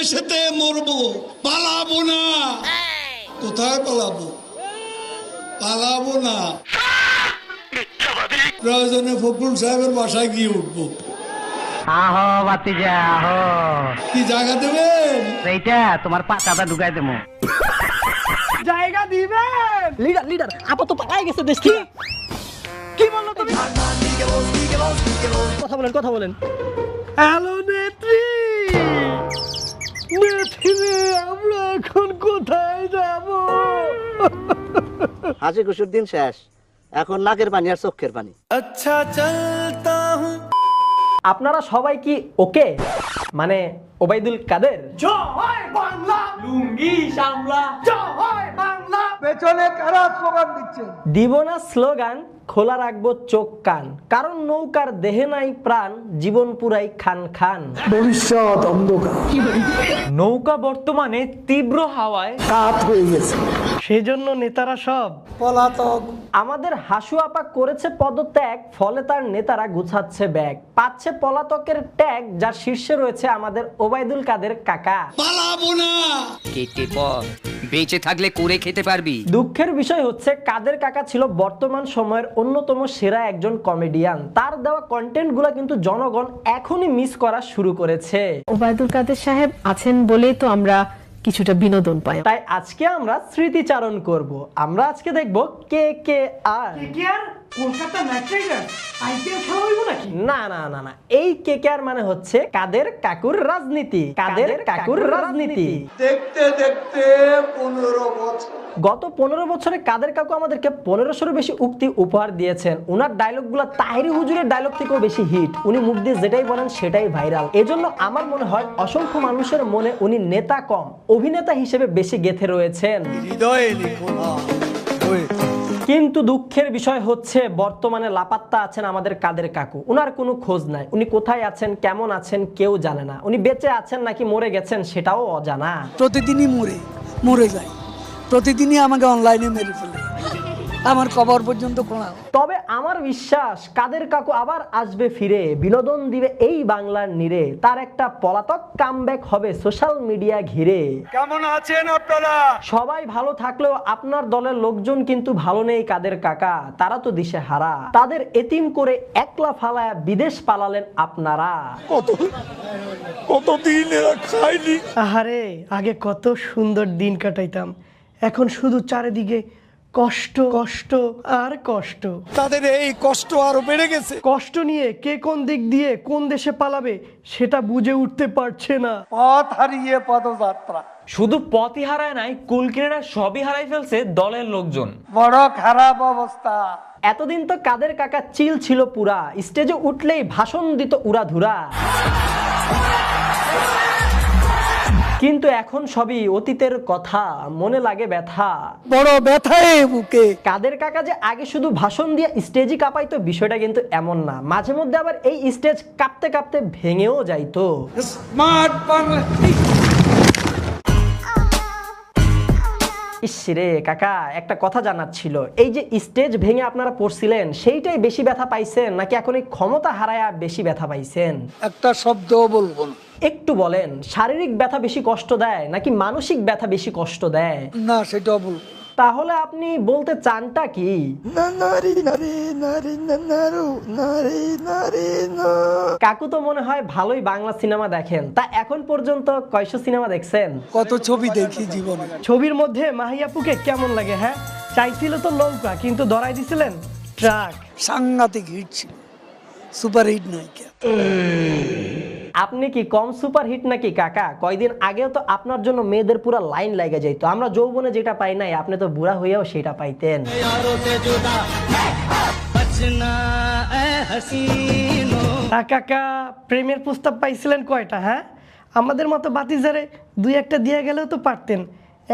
দেশেতে মরবো, পালাবো না। কোথায় পালাবো? পালাবো না, প্রয়োজনে ফখরুল সাহেবের বাসায় গিয়ে উঠবো। আহো বাতিজা আহো, কি জায়গা দেবেন? এইটা তোমার পাতাটা ঢুকাই দেবো। জায়গা দিবেন? লিডার লিডার আপা তো পালাই গেছে দেশ থেকে। কি বললো তুমি? কথা বলেন। হ্যালো নেত্রী, নেত্রী আমরা এখন কোথায় যাব? হাসি খুশির দিন শেষ, এখন নাকের পানি আর চোখের পানি। আচ্ছা চলতা হুঁ। আপনারা সবাই কি ওকে? মানে ওবাইদুল কাদের? জয় বাংলা, লুঙ্গি সামলা, জয় বাংলা। পেছনে কারা স্লোগান দিচ্ছে? দিব না স্লোগান, খোলা রাখবো চোখ কান, কারণ নৌকার দেহে নাই প্রাণ, জীবন পুরাই খান খান। ভবিষ্যৎ অন্ধকার, নৌকা বর্তমানে তীব্র হাওয়ায় কাত হয়ে গেছে, সেজন্য নেতারা সব পলাতক। আমাদের হাসু আপা করেছে পদত্যাগ, ফলে তার নেতারা গুছাচ্ছে ব্যাগ, পাচ্ছে পলাতকের ট্যাগ, যার শীর্ষে রয়েছে আমাদের ওবাইদুল কাদের কাকা। পালাবো না। কেটে পর বেঁচে থাকলে করে খেতে পারবি। দুঃখের বিষয় হচ্ছে কাদের কাকা ছিল বর্তমান সময়ের অন্যতম সেরা একজন কমেডিয়ান। তার দেওয়া কন্টেন্ট গুলা কিন্তু জনগণ এখনই মিস করা শুরু করেছে। ওবায়দুল কাদের সাহেব আছেন বলেই তো আমরা কিছুটা বিনোদন পাই। তাই আজকে আমরা স্মৃতিচারণ করব। আমরা আজকে দেখব কে কে আর কলকাতা নাইট রাইডার্স আইপিএল খেলা হইব নাকি? না না না না, এই কে কে আর মানে হচ্ছে কাদের কাকুর রাজনীতি। কাদের কাকুর রাজনীতি দেখতে দেখতে 15 বছর। গত 15 বছরে কাদের কাকু আমাদেরকে 1500-এর বেশি উক্তি উপহার দিয়েছেন। উনার ডায়লগগুলো তাহিরি হুজুরের ডায়লগ থেকেও বেশি হিট। উনি মুখ দিয়ে যেটাই বলেন সেটাই ভাইরাল। এজন্য আমার মনে হয় অসংখ্য মানুষের মনে উনি নেতা কম, অভিনেতা হিসেবে বেশি গেঁথে রয়েছেন। কিন্তু দুঃখের বিষয় হচ্ছে বর্তমানে লাপাত্তা আছেন আমাদের কাদের কাকু। উনার কোনো খোঁজ নাই। উনি কোথায় আছেন, কেমন আছেন কেউ জানে না। উনি বেঁচে আছেন নাকি মরে গেছেন সেটাও অজানা। প্রতিদিনই মরে যায়, প্রতিদিনই আমাকে অনলাইনে মেরে ফেলে, আমার কবর পর্যন্ত খোলা। তবে আমার বিশ্বাস কাদের কাকু আবার আসবে ফিরে, বিনোদন দিবে এই বাংলার নীড়ে। তার একটা পলাতক কামব্যাক হবে সোশ্যাল মিডিয়া ঘিরে। কেমন আছেন আপনারা? সবাই ভালো থাকলেও আপনার দলের লোকজন কিন্তু ভালো নেই কাদের কাকা। তারা তো দিশে হারা, তাদের এতিম করে একলা ফালায়া বিদেশ পালালেন আপনারা। কতদিন এরা খাইনি। আহারে, আগে কত সুন্দর দিন কাটাইতাম, এখন শুধু চারিদিকে কষ্ট কষ্ট আর কষ্ট। তাদের এই কষ্ট আরো বেড়ে গেছে। কষ্ট নিয়ে কে কোন দিক দিয়ে কোন দেশে পালাবে সেটা বুঝে উঠতে পারছে না। পথ হারিয়ে পদযাত্রা, শুধু পথই হারায় নাই, কুল কিনারা সবই হারাই ফেলছে দলের লোকজন। বড় খারাপ অবস্থা। এতদিন তো কাদের কাকা চিল ছিল পুরা, স্টেজে উঠলেই ভাষণ দিত উড়াধুরা। কিন্তু এখন সবই অতীতের কথা, মনে লাগে ব্যথা, বড় ব্যথায় বুকে। কাদের কাকা যে আগে শুধু ভাষণ দিয়ে স্টেজই কাঁপাইতো বিষয়টা কিন্তু এমন না। মাঝে মধ্যে আবার এই স্টেজ কাঁপতে কাঁপতে ভেঙেও যাইতো। স্মার্ট বাংলা। ইসরে কাকা, একটা কথা জানার ছিল, এই যে স্টেজ ভেঙে আপনারা পড়ছিলেন সেইটাই বেশি ব্যথা পাইছেন নাকি এখন এই ক্ষমতা হারায়া বেশি ব্যথা পাইছেন? একটা শব্দ বলবো না। একটু বলেন, শারীরিক ব্যথা বেশি কষ্ট দেয় নাকি মানসিক ব্যথা বেশি কষ্ট দেয়? না, সেটা বলবো। তাহলে আপনি বলতে চানটা কি? কাকু তো মনে হয় ভালোই বাংলা সিনেমা দেখেন। তা এখন পর্যন্ত কয়শো সিনেমা দেখছেন? কত ছবি দেখি জীবনে। ছবির মধ্যে মাহিয়াপুকে কেমন লাগে? হ্যাঁ, চাইছিল তো নৌকা, কিন্তু ধরাই দিছিলেন ট্রাক। সাংঘাতিক হিট ছিল, সুপার হিট নয়। আপনি কি কম সুপার হিট নাকি কাকা? কয়দিন আগেও তো আপনার জন্য মেয়েদের পুরো লাইন লেগে যাইতো। আমরা যৌবনে যেটা পাই নাই, আপনি তো বুড়া হইয়াও সেটা পাইতেন। কাকা, প্রেমের প্রস্তাব পাইছিলেন কয়টা? হ্যাঁ, আমাদের মতো বাতিজারে দুই একটা দিয়ে গেলেও তো পারতেন।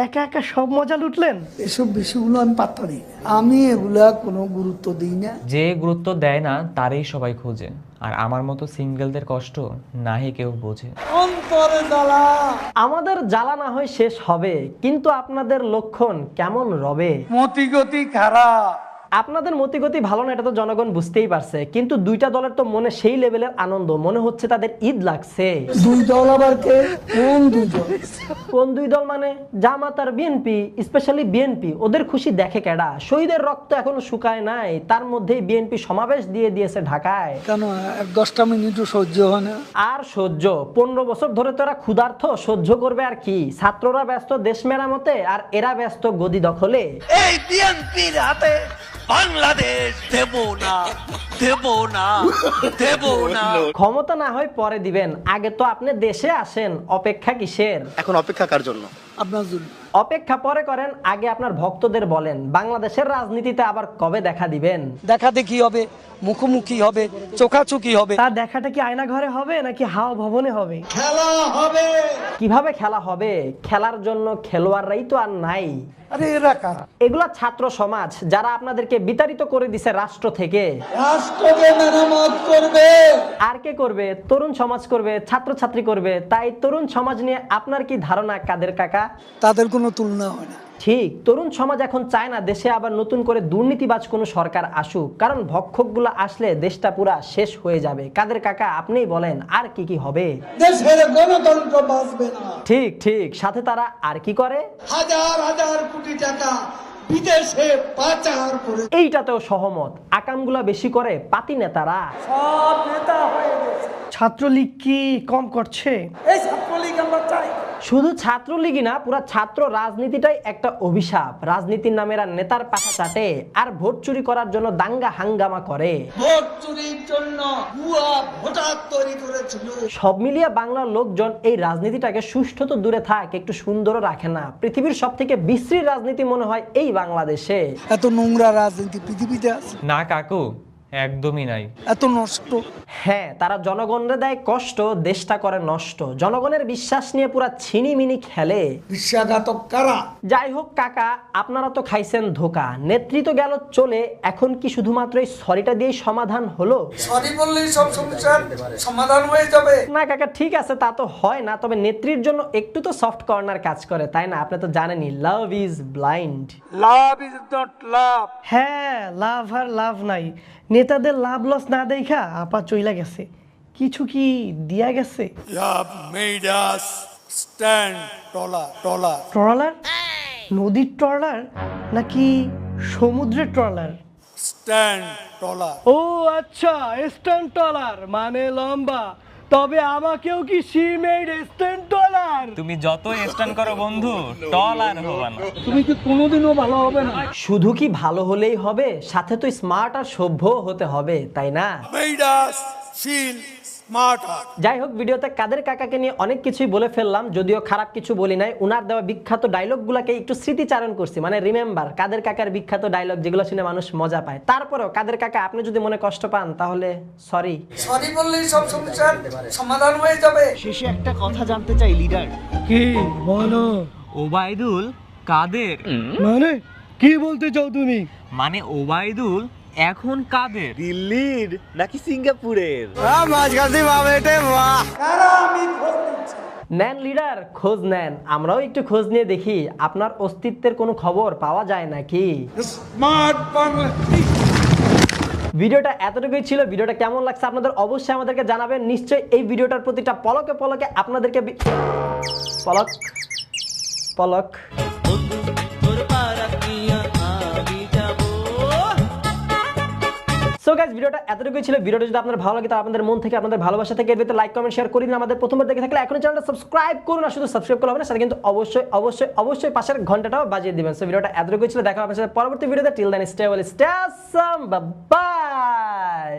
একা একা সব মজা লুটলেন। এসব বিষয়গুলো আমি পাত্তা দিই না, আমি এগুলা কোনো গুরুত্ব দিই না। যে গুরুত্ব দেয় না তারই সবাই খোঁজে, আর আমার মতো সিঙ্গেলদের কষ্ট নাহি কেউ বোঝে। অন্তরে জ্বালা। আমাদের জ্বালা না হয় শেষ হবে, কিন্তু আপনাদের লক্ষণ কেমন রবে? মতি গতি খারাপ, আপনাদের মতিগতি ভালো না, এটা তো জনগণ বুঝতেই পারছে, কিন্তু দুইটা দলের তো মনে সেই লেভেলের আনন্দ, মনে হচ্ছে তাদের ঈদ লাগছে। দুই দল আবার কে? কোন দুই দল? কোন দুই দল মানে জামাত আর বিএনপি, স্পেশালি বিএনপি। ওদের খুশি দেখে কেডা? শহীদের রক্ত এখনো শুকায় নাই, তার মধ্যেই বিএনপি সমাবেশ দিয়ে দিয়েছে ঢাকায়। কেন 10টা মিনিটও সহ্য হয় না? আর সহ্য 15 বছর ধরে তো এরা ক্ষুধার্ত, সহ্য করবে আর কি। ছাত্ররা ব্যস্ত দেশ মেরামতে আর এরা ব্যস্ত গদি দখলে। এই বিএনপির হাতে বাংলাদেশ দেব না, দেব না, দেব না। ক্ষমতা না হয় পরে দিবেন, আগে তো আপনি দেশে আসেন। অপেক্ষা কিসের? এখন অপেক্ষা কার জন্য? আপনার জন্য। অপেক্ষা পরে করেন, আগে আপনার ভক্তদের বলেন বাংলাদেশের রাজনীতিতে আবার কবে দেখা দিবেন। দেখা দেখি হবে, মুখোমুখি হবে, চোখাচোখি হবে। তার দেখাটা কি আয়না ঘরে হবে নাকি হাওয়া ভবনে হবে? খেলা হবে। কিভাবে খেলা হবে? খেলার জন্য খেলোয়াড়রাই তো আর নাই। আরে এরা কারা? এগুলা ছাত্র সমাজ, যারা আপনাদেরকে বিতাড়িত করে দিছে রাষ্ট্র থেকে। রাষ্ট্রকে মেরামত করবে। আর কে করবে? তরুণ সমাজ করবে, ছাত্রছাত্রী করবে। তাই তরুণ সমাজ নিয়ে আপনার কি ধারণা কাদের কাকা? তাদের কোনো তুলনা হয় না। ঠিক, তরুণ সমাজ এখন চায় না দেশে আবার নতুন করে দুর্নীতিবাজ কোনো সরকার আসুক, কারণ ভক্ষকগুলো আসলে দেশটা পুরা শেষ হয়ে যাবে। কাদের কাকা আপনিই বলেন আর কি কি হবে? দেশের গণতন্ত্র বাঁচবে না। ঠিক ঠিক, সাথে তারা আর কি করে? হাজার হাজার কোটি টাকা বিদেশে পাচার করে। এইটাতেও সহমত। আকামগুলা বেশি করে পাতি নেতারা। সব নেতা হয়ে গেছে। ছাত্রলীগ কি কম করছে? এই ছাত্রলীগ আমরা চাই। শুধু ছাত্রলীগই না, পুরা ছাত্র রাজনীতিটাই একটা অভিশাপ। রাজনীতির নামে এরা নেতার পাশা চাটে আর ভোট চুরি করার জন্য দাঙ্গা হাঙ্গামা করে। ভোট চুরির জন্য ভুয়া ভোটার তৈরি করেছিল। সব মিলিয়ে বাংলার লোকজন এই রাজনীতিটাকে সুষ্ঠু তো দূরে থাক, একটু সুন্দরও রাখে না। পৃথিবীর সব থেকে বিশ্রী রাজনীতি মনে হয় এই বাংলাদেশে। এত নোংরা রাজনীতি পৃথিবীতে আছে? না কাকু, একদমই নাই। এত নষ্ট। হ্যাঁ, তারা জনগণরে দেয় কষ্ট, দেশটা করে নষ্ট। জনগণের বিশ্বাস নিয়ে পুরা ছিনিমিনি খেলে। বিশ্বাসঘাতক কারা? যাই হোক কাকা, আপনারা তো খাইছেন ধোকা। নেতৃত্ব গেল চলে, এখন কি শুধুমাত্র এই সরিটা দিয়েই সমাধান হলো? সরি বললেই সব সমস্যার সমাধান হয়ে যাবে? না কাকা, ঠিক আছে, তা তো হয় না, তবে নেত্রীর জন্য একটু তো সফট কর্নার কাজ করে, তাই না? আপনি তো জানেনই, love is blind. Love is not love. হ্যাঁ, লাভ আর লাভ নাই। নেতাদের লাভ লস না দেখা আপা চইলা গেছে। কিছু কি দিয়া গেছে? You have made us stand taller. Trawler? নদীর ট্রলার নাকি সমুদ্রের ট্রলার? Stand taller. ও আচ্ছা, স্ট্যান্ড ট্রলার মানে লম্বা। তবে আমাকেও কি শি মেড স্ট্যান্ড ট্রলার? তুমি যত স্ট্যান্ড করো বন্ধু, টল আর হবে না। তুমি কি কোনোদিনও ভালো হবে না? শুধু কি ভালো হলেই হবে, সাথে তো স্মার্ট আর সভ্য হতে হবে, তাই না? Made us feel smarter. যাই হোক, ভিডিওতে কাদের কাকাকে নিয়ে অনেক কিছুই বলে ফেললাম, যদিও খারাপ কিছু বলি নাই। উনার দেওয়া বিখ্যাত ডায়লগগুলোকে একটু স্মৃতিচারণ করছি, মানে রিমেম্বার। কাদের কাকার বিখ্যাত ডায়লগ যেগুলো শুনে মানুষ মজা পায়। তারপরেও কাদের কাকা, আপনি যদি মনে কষ্ট পান তাহলে সরি। সরি বললেই সব সমস্যার সমাধান হয়ে যাবে। শেষে একটা কথা জানতে চাই লিডার, কি বলো? ওবায়দুল কাদের? মানে কি বলতে চাও তুমি? মানে ওবায়দুল এখন কাদের? দিল্লির নাকি সিঙ্গাপুরের? নেন লিডার, খোঁজ নেন। আমরাও একটু খোঁজ নিয়ে দেখি আপনার অস্তিত্বের কোনো খবর পাওয়া যায় নাকি। স্মার্ট বাংলা। ভিডিওটা এতটুকুই ছিল। ভিডিওটা কেমন লাগছে আপনাদের অবশ্যই আমাদেরকে জানাবেন। নিশ্চয়ই এই ভিডিওটার প্রতিটা পলকে পলকে আপনাদেরকে পলক পলক সো গাইস, ভিডিওটা এতটুকুই ছিল। ভিডিওটা যদি আপনাদের ভালো লাগে, তাহলে আপনাদের মন থেকে, আপনাদের ভালোবাসা থেকে এর ভিতরে লাইক কমেন্ট শেয়ার করে দিন। আমাদের প্রথমবার দেখে থাকলে এখনই চ্যানেলটা সাবস্ক্রাইব করুন। আর শুধু সাবস্ক্রাইব করলে হবে না, সাথে কিন্তু অবশ্যই অবশ্যই অবশ্যই পাশের ঘন্টাটাও বাজিয়ে দিবেন। সো ভিডিওটা এতটুকুই ছিল। দেখা হবে আপনার সাথে পরবর্তী ভিডিওতে। Till then stay well, stay awesome, bye by.